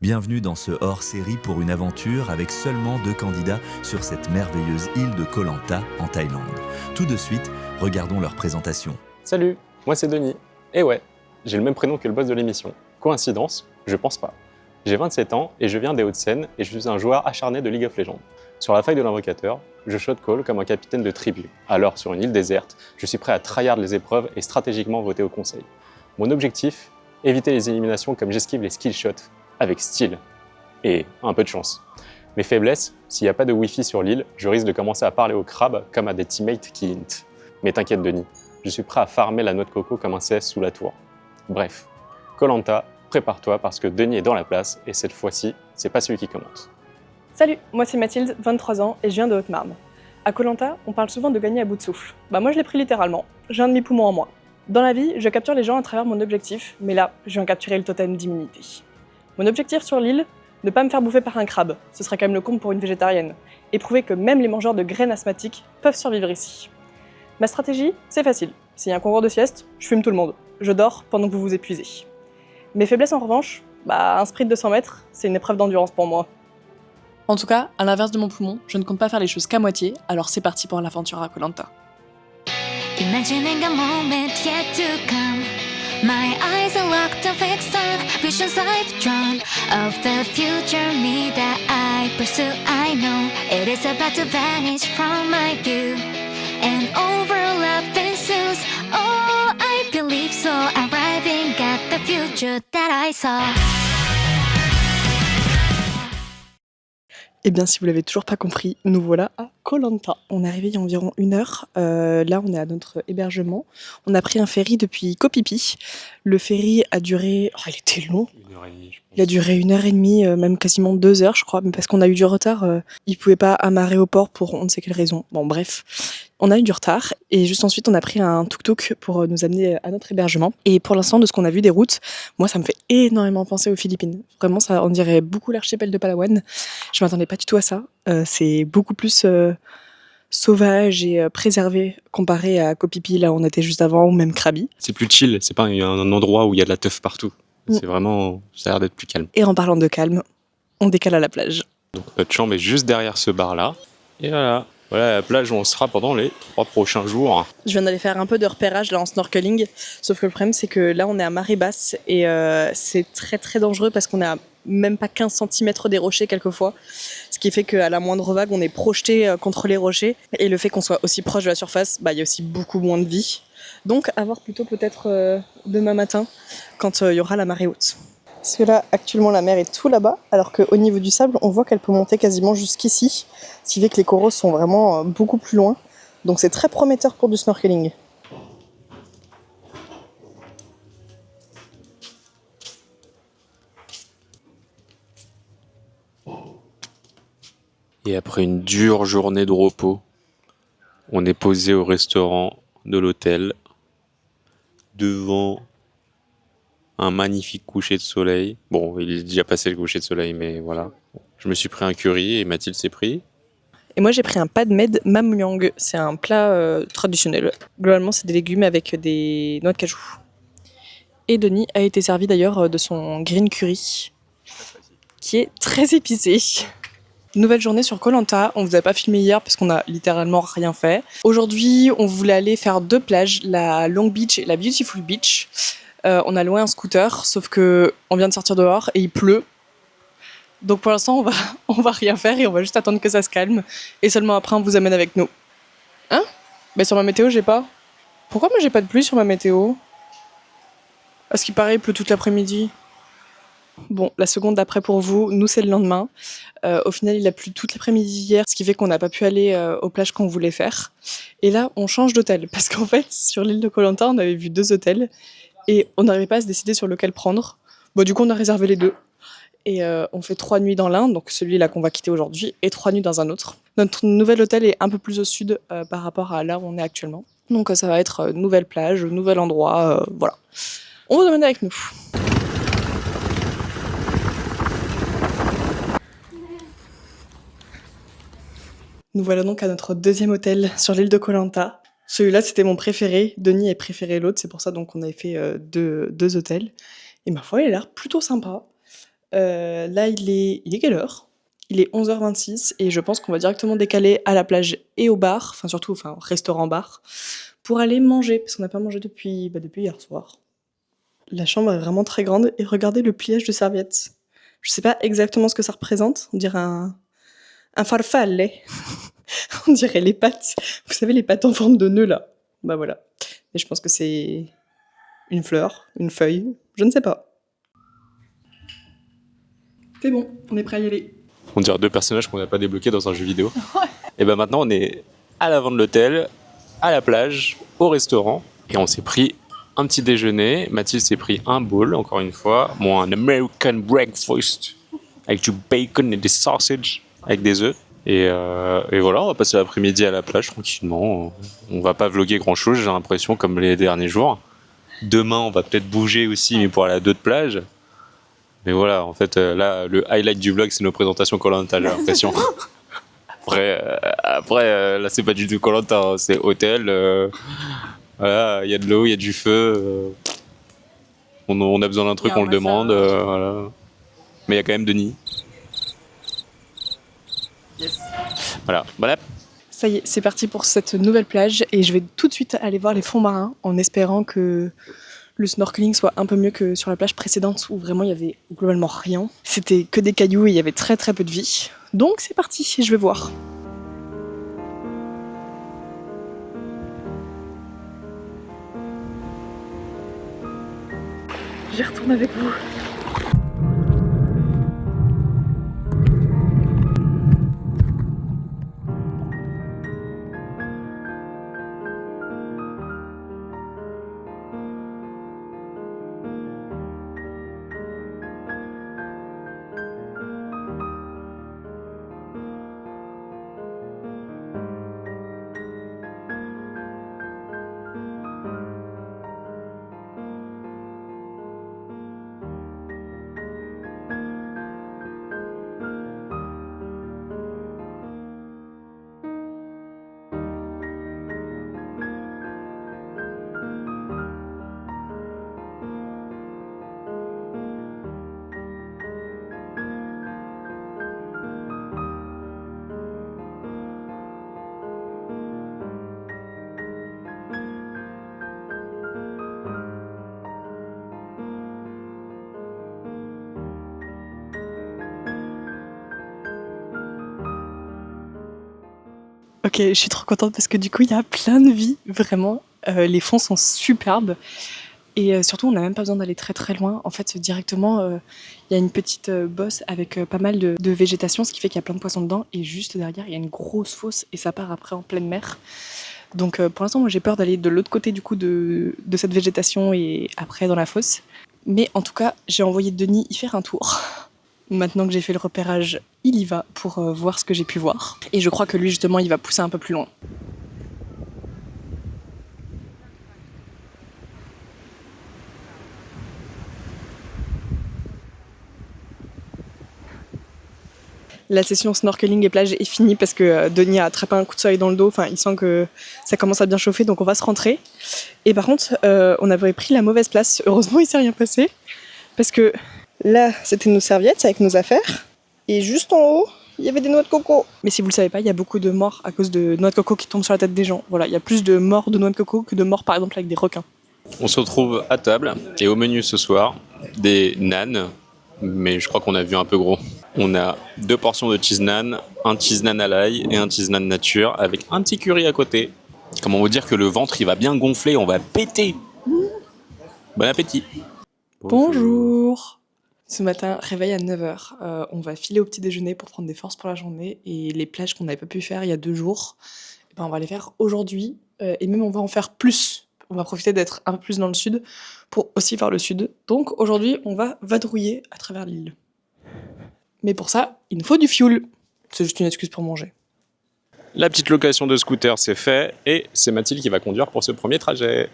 Bienvenue dans ce hors-série pour une aventure avec seulement 2 candidats sur cette merveilleuse île de Koh Lanta en Thaïlande. Tout de suite, regardons leur présentation. Salut, moi c'est Denis. Et ouais, j'ai le même prénom que le boss de l'émission. Coïncidence? Je pense pas. J'ai 27 ans et je viens des Hauts-de-Seine et je suis un joueur acharné de League of Legends. Sur la faille de l'invocateur, je shot call comme un capitaine de tribu. Alors, sur une île déserte, je suis prêt à tryhard les épreuves et stratégiquement voter au conseil. Mon objectif? Éviter les éliminations comme j'esquive les skill shots, avec style et un peu de chance. Mes faiblesses, s'il n'y a pas de wifi sur l'île, je risque de commencer à parler au crabe comme à des teammates qui hint. Mais t'inquiète Denis, je suis prêt à farmer la noix de coco comme un CS sous la tour. Bref, Koh Lanta, prépare-toi parce que Denis est dans la place et cette fois-ci, c'est pas celui qui commente. Salut, moi c'est Mathilde, 23 ans et je viens de Haute-Marne. À Koh Lanta, on parle souvent de gagner à bout de souffle. Moi je l'ai pris littéralement, j'ai un demi-poumon en moi. Dans la vie, je capture les gens à travers mon objectif, mais là, je viens capturer le totem d'immunité. Mon objectif sur l'île, ne pas me faire bouffer par un crabe, ce serait quand même le comble pour une végétarienne, et prouver que même les mangeurs de graines asthmatiques peuvent survivre ici. Ma stratégie, c'est facile. S'il y a un concours de sieste, je fume tout le monde. Je dors pendant que vous vous épuisez. Mes faiblesses en revanche, un sprint de 100 mètres, c'est une épreuve d'endurance pour moi. En tout cas, à l'inverse de mon poumon, je ne compte pas faire les choses qu'à moitié, alors c'est parti pour l'aventure à Koh Lanta. Imagining a moment yet to come. My eyes are locked and fixed on visions I've drawn of the future me that I pursue. I know it is about to vanish from my view and overlap ensues. Oh, I believe so. Arriving at the future that I saw. Eh bien, si vous l'avez toujours pas compris, nous voilà à Koh Lanta. On est arrivé il y a environ 1 heure. Là, on est à notre hébergement. On a pris un ferry depuis Koh Phi Phi. Le ferry a duré... il était long. 1h30, je pense. Il a duré 1h30, même quasiment 2 heures, je crois. Mais parce qu'on a eu du retard, ils pouvaient pas amarrer au port pour on ne sait quelle raison. Bon, bref. On a eu du retard. Et juste ensuite, on a pris un tuk-tuk pour nous amener à notre hébergement. Et pour l'instant, de ce qu'on a vu des routes, moi, ça me fait énormément penser aux Philippines. Vraiment, ça, on dirait beaucoup l'archipel de Palawan. Je m'attendais pas du tout à ça. C'est beaucoup plus sauvage et préservé comparé à Koh Phi Phi, là où on était juste avant, ou même Krabi. C'est plus chill, c'est pas un endroit où il y a de la teuf partout. C'est vraiment, ça a l'air d'être plus calme. Et en parlant de calme, on décale à la plage. Donc notre chambre est juste derrière ce bar-là. Et voilà, la plage où on sera pendant les 3 prochains jours. Je viens d'aller faire un peu de repérage là en snorkeling, sauf que le problème c'est que là on est à marée basse et c'est très très dangereux parce qu'on est à même pas 15 cm des rochers quelquefois, ce qui fait qu'à la moindre vague on est projeté contre les rochers et le fait qu'on soit aussi proche de la surface, il y a aussi beaucoup moins de vie. Donc à voir plutôt peut-être demain matin quand il y aura la marée haute. Parce que là, actuellement, la mer est tout là-bas, alors qu'au niveau du sable, on voit qu'elle peut monter quasiment jusqu'ici, ce qui fait que les coraux sont vraiment beaucoup plus loin. Donc c'est très prometteur pour du snorkeling. Et après une dure journée de repos, on est posé au restaurant de l'hôtel, devant un magnifique coucher de soleil. Bon, il est déjà passé le coucher de soleil, mais voilà. Je me suis pris un curry et Mathilde s'est pris. Et moi j'ai pris un pad med mamyang, c'est un plat traditionnel. Globalement c'est des légumes avec des noix de cajou. Et Denis a été servi d'ailleurs de son green curry, qui est très épicé. Nouvelle journée sur Koh Lanta, on vous a pas filmé hier parce qu'on a littéralement rien fait. Aujourd'hui on voulait aller faire 2 plages, la Long Beach et la Beautiful Beach. On a loué un scooter, sauf que on vient de sortir dehors et il pleut. Donc pour l'instant, on va rien faire et on va juste attendre que ça se calme. Et seulement après, on vous amène avec nous. Hein ? Sur ma météo, j'ai pas. Pourquoi moi j'ai pas de pluie sur ma météo ? Parce qu'il paraît, il pleut toute l'après-midi. Bon, la seconde d'après pour vous, nous c'est le lendemain. Au final, il a plu toute l'après-midi hier, ce qui fait qu'on n'a pas pu aller aux plages qu'on voulait faire. Et là, on change d'hôtel. Parce qu'en fait, sur l'île de Koh Lanta, on avait vu 2 hôtels. Et on n'arrivait pas à se décider sur lequel prendre. Du coup, on a réservé les 2. Et on fait 3 nuits dans l'un, donc celui-là qu'on va quitter aujourd'hui, et 3 nuits dans un autre. Notre nouvel hôtel est un peu plus au sud par rapport à là où on est actuellement. Donc ça va être nouvelle plage, nouvel endroit, voilà. On vous emmène avec nous. Nous voilà donc à notre 2e hôtel sur l'île de Koh Lanta. Celui-là, c'était mon préféré. Denis a préféré l'autre, c'est pour ça donc on avait fait deux hôtels. Et ma foi, il a l'air plutôt sympa. Là, il est quelle heure? Il est 11h26 et je pense qu'on va directement décaler à la plage et au bar, enfin surtout au restaurant-bar, pour aller manger, parce qu'on n'a pas mangé depuis hier soir. La chambre est vraiment très grande et regardez le pliage de serviettes. Je sais pas exactement ce que ça représente, on dirait un farfalle. On dirait les pattes, vous savez les pattes en forme de nœud là. Bah voilà. Et je pense que c'est une fleur, une feuille, je ne sais pas. C'est bon, on est prêt à y aller. On dirait deux personnages qu'on n'a pas débloqués dans un jeu vidéo. Et ben maintenant on est à l'avant de l'hôtel, à la plage, au restaurant. Et on s'est pris un petit déjeuner. Mathilde s'est pris un bowl, encore une fois. Moi, un American breakfast avec du bacon et des sausages, avec des œufs. Et voilà, on va passer l'après-midi à la plage tranquillement. On va pas vlogger grand-chose, j'ai l'impression, comme les derniers jours. Demain, on va peut-être bouger aussi, mais pour aller à d'autres plages. Mais voilà, en fait, là, le highlight du vlog, c'est nos présentations Koh-Lanta, j'ai l'impression. Après, là, c'est pas du tout Koh-Lanta, hein, c'est hôtel. Voilà, il y a de l'eau, il y a du feu. On a besoin d'un truc, on le demande. Voilà. Mais il y a quand même Denis. Yes. Voilà. Ça y est, c'est parti pour cette nouvelle plage et je vais tout de suite aller voir les fonds marins en espérant que le snorkeling soit un peu mieux que sur la plage précédente où vraiment il y avait globalement rien. C'était que des cailloux et il y avait très très peu de vie. Donc c'est parti, je vais voir. J'y retourne avec vous. Ok, je suis trop contente parce que du coup, il y a plein de vie, vraiment. Les fonds sont superbes. Et surtout, on n'a même pas besoin d'aller très très loin. En fait, directement, il y a une petite bosse avec pas mal de végétation, ce qui fait qu'il y a plein de poissons dedans. Et juste derrière, il y a une grosse fosse et ça part après en pleine mer. Donc pour l'instant, moi j'ai peur d'aller de l'autre côté du coup de cette végétation et après dans la fosse. Mais en tout cas, j'ai envoyé Denis y faire un tour. Maintenant que j'ai fait le repérage, il y va pour voir ce que j'ai pu voir. Et je crois que lui, justement, il va pousser un peu plus loin. La session snorkeling et plage est finie parce que Denis a attrapé un coup de soleil dans le dos. Enfin, il sent que ça commence à bien chauffer, donc on va se rentrer. Et par contre, on avait pris la mauvaise place. Heureusement, il ne s'est rien passé. Parce que là, c'était nos serviettes avec nos affaires. Et juste en haut, il y avait des noix de coco. Mais si vous le savez pas, il y a beaucoup de morts à cause de noix de coco qui tombent sur la tête des gens. Voilà, il y a plus de morts de noix de coco que de morts, par exemple, avec des requins. On se retrouve à table et au menu ce soir, des nanes, mais je crois qu'on a vu un peu gros. On a 2 portions de cheese naan, un cheese naan à l'ail et un cheese naan nature avec un petit curry à côté. Comment vous dire que le ventre il va bien gonfler, on va péter. Bon appétit. Bonjour. Ce matin, réveil à 9h. On va filer au petit déjeuner pour prendre des forces pour la journée. Et les plages qu'on n'avait pas pu faire il y a 2 jours, on va les faire aujourd'hui. Et même on va en faire plus. On va profiter d'être un peu plus dans le sud pour aussi faire le sud. Donc aujourd'hui, on va vadrouiller à travers l'île. Mais pour ça, il nous faut du fuel. C'est juste une excuse pour manger. La petite location de scooter c'est fait et c'est Mathilde qui va conduire pour ce premier trajet.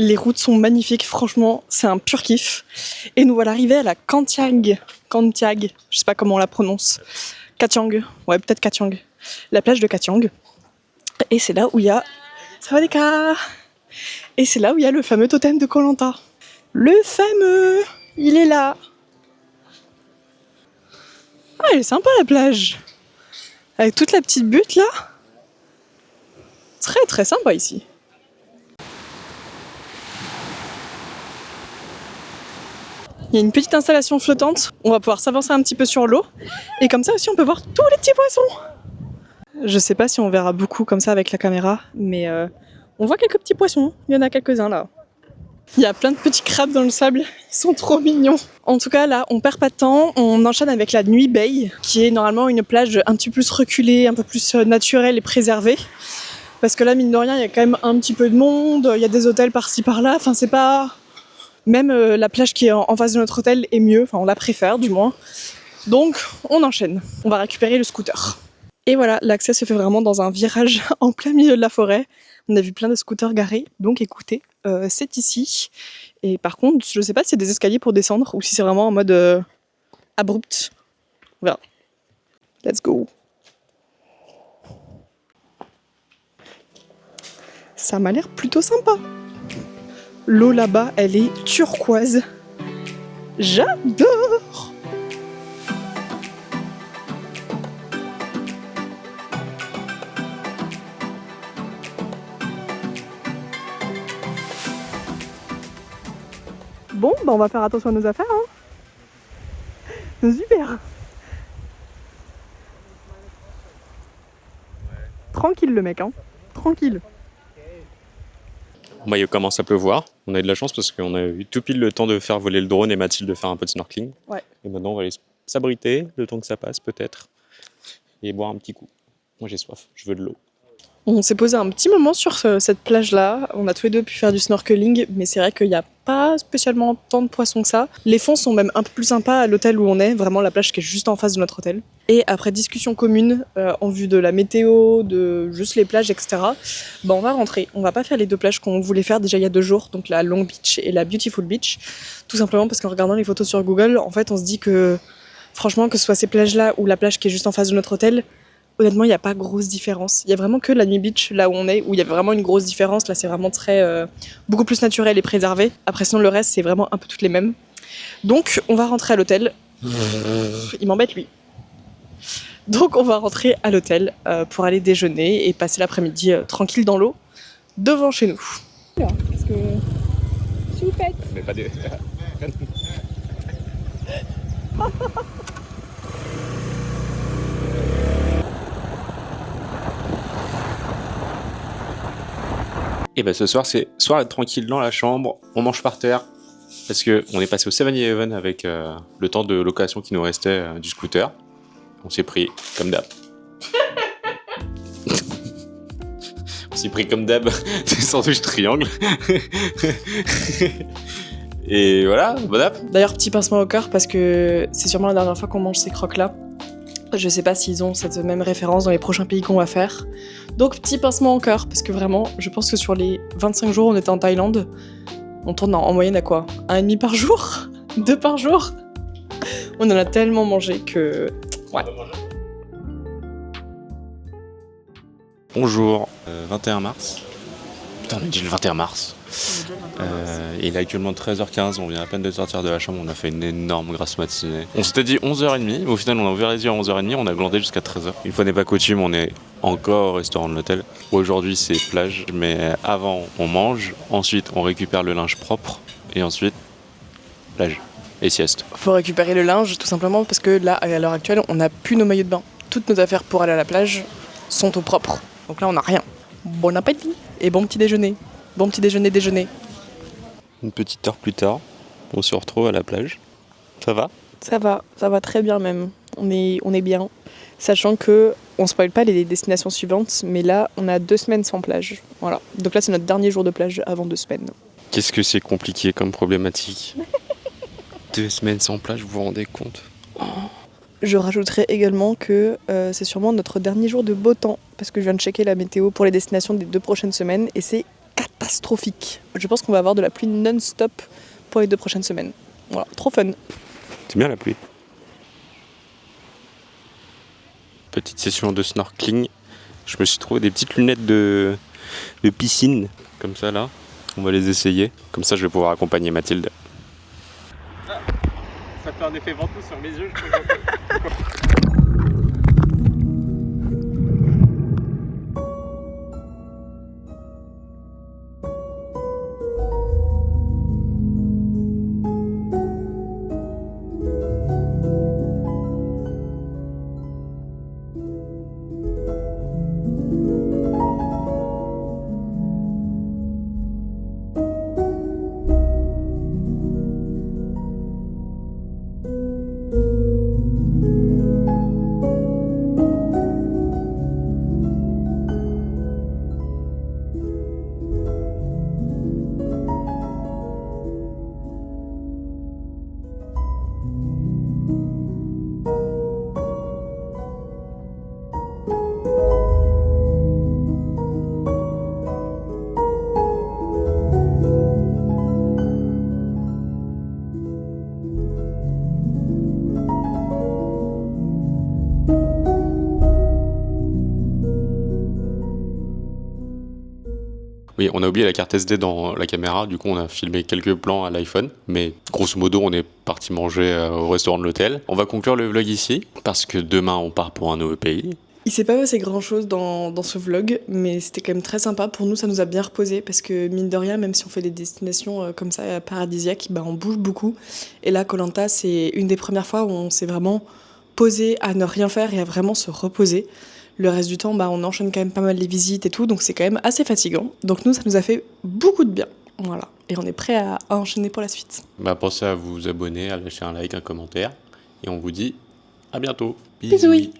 Les routes sont magnifiques, franchement, c'est un pur kiff. Et nous voilà arrivés à la Kantiag, je sais pas comment on la prononce. Katiang, ouais peut-être Katiang. La plage de Katiang. Et c'est là où il y a... Ça va des cas. Et c'est là où il y a le fameux totem de Koh Lanta. Le fameux, il est là. Ah, elle est sympa la plage. Avec toute la petite butte là. Très très sympa ici. Il y a une petite installation flottante. On va pouvoir s'avancer un petit peu sur l'eau. Et comme ça aussi on peut voir tous les petits poissons. Je sais pas si on verra beaucoup comme ça avec la caméra, mais on voit quelques petits poissons. Il y en a quelques-uns là. Il y a plein de petits crabes dans le sable. Ils sont trop mignons. En tout cas là, on perd pas de temps. On enchaîne avec la Nui Bay, qui est normalement une plage un petit peu plus reculée, un peu plus naturelle et préservée. Parce que là, mine de rien, il y a quand même un petit peu de monde. Il y a des hôtels par-ci par-là. Enfin, c'est pas... Même la plage qui est en face de notre hôtel est mieux. Enfin, on la préfère du moins. Donc, on enchaîne. On va récupérer le scooter. Et voilà, l'accès se fait vraiment dans un virage en plein milieu de la forêt. On a vu plein de scooters garés. Donc, écoutez, c'est ici. Et par contre, je sais pas si c'est des escaliers pour descendre ou si c'est vraiment en mode abrupt. On verra. Let's go. Ça m'a l'air plutôt sympa. L'eau là-bas, elle est turquoise. J'adore! Bon, bah on va faire attention à nos affaires. Hein. Super! Tranquille le mec, hein. Tranquille. Bah, il commence à pleuvoir. On a eu de la chance parce qu'on a eu tout pile le temps de faire voler le drone et Mathilde de faire un peu de snorkeling. Ouais. Et maintenant, on va aller s'abriter le temps que ça passe, peut-être, et boire un petit coup. Moi, j'ai soif, je veux de l'eau. On s'est posé un petit moment sur cette plage-là. On a tous les deux pu faire du snorkeling, mais c'est vrai qu'il n'y a pas spécialement tant de poissons que ça. Les fonds sont même un peu plus sympas à l'hôtel où on est, vraiment la plage qui est juste en face de notre hôtel. Et après discussion commune, en vue de la météo, de juste les plages, etc., bah on va rentrer. On va pas faire les deux plages qu'on voulait faire déjà il y a 2 jours, donc la Long Beach et la Beautiful Beach. Tout simplement parce qu'en regardant les photos sur Google, en fait, on se dit que, franchement, que ce soit ces plages-là ou la plage qui est juste en face de notre hôtel, honnêtement, il n'y a pas grosse différence. Il y a vraiment que la Nui Beach, là où on est, où il y a vraiment une grosse différence. Là, c'est vraiment beaucoup plus naturel et préservé. Après, sinon, le reste, c'est vraiment un peu toutes les mêmes. Donc, on va rentrer à l'hôtel. Il m'embête, lui. Donc, on va rentrer à l'hôtel pour aller déjeuner et passer l'après-midi tranquille dans l'eau, devant chez nous. Parce que... Choupette. Mais pas des... Et ben ce soir, c'est soir tranquille dans la chambre, on mange par terre, parce qu'on est passé au 7-Eleven avec le temps de location qui nous restait du scooter. On s'est pris comme d'hab. On s'est pris comme d'hab des sandwichs triangles. Et voilà, bon app. D'ailleurs, petit pincement au cœur parce que c'est sûrement la dernière fois qu'on mange ces croques-là. Je sais pas s'ils ont cette même référence dans les prochains pays qu'on va faire. Donc, petit pincement au cœur parce que vraiment, je pense que sur les 25 jours où on était en Thaïlande, on tourne en moyenne à quoi ? 1,5 par jour ? 2 par jour ? On en a tellement mangé que... Ouais. Bonjour, 21 mars. Putain, on est déjà le 21 mars. Il est actuellement 13h15, on vient à peine de sortir de la chambre, on a fait une énorme grasse matinée. On s'était dit 11h30, mais au final on a ouvert les yeux à 11h30, on a glandé jusqu'à 13h. Une fois n'est pas coutume, on est encore au restaurant de l'hôtel. Aujourd'hui c'est plage, mais avant on mange, ensuite on récupère le linge propre, et ensuite plage et sieste. Faut récupérer le linge tout simplement parce que là, à l'heure actuelle, on n'a plus nos maillots de bain. Toutes nos affaires pour aller à la plage sont au propre. Donc là, on n'a rien. Bon appétit et bon petit déjeuner. Bon petit déjeuner. Une petite heure plus tard, on se retrouve à la plage. Ça va ? Ça va très bien même. On est bien. Sachant que on spoil pas les destinations suivantes, mais là, on a 2 semaines sans plage. Voilà. Donc là, c'est notre dernier jour de plage avant 2 semaines. Qu'est-ce que c'est compliqué comme problématique ? 2 semaines sans plage, vous vous rendez compte ? Je rajouterais également que c'est sûrement notre dernier jour de beau temps, parce que je viens de checker la météo pour les destinations des 2 prochaines semaines, et c'est catastrophique. catastrophique. Je pense qu'on va avoir de la pluie non-stop pour les 2 prochaines semaines. Voilà, trop fun. C'est bien la pluie. Petite session de snorkeling. Je me suis trouvé des petites lunettes de piscine, comme ça là. On va les essayer. Comme ça, je vais pouvoir accompagner Mathilde. Ah, ça fait un effet ventoux sur mes yeux, je peux. Oui, on a oublié la carte SD dans la caméra, du coup on a filmé quelques plans à l'iPhone, mais grosso modo on est parti manger au restaurant de l'hôtel. On va conclure le vlog ici, parce que demain on part pour un nouveau pays. Il s'est pas passé grand chose dans ce vlog, mais c'était quand même très sympa. Pour nous, ça nous a bien reposé parce que mine de rien, même si on fait des destinations comme ça paradisiaques, bah, on bouge beaucoup. Et là, Koh Lanta, c'est une des premières fois où on s'est vraiment posé à ne rien faire et à vraiment se reposer. Le reste du temps, bah, on enchaîne quand même pas mal les visites et tout, donc c'est quand même assez fatigant. Donc nous, ça nous a fait beaucoup de bien. Voilà. Et on est prêt à enchaîner pour la suite. Bah, pensez à vous abonner, à lâcher un like, un commentaire, et on vous dit à bientôt. Bisous.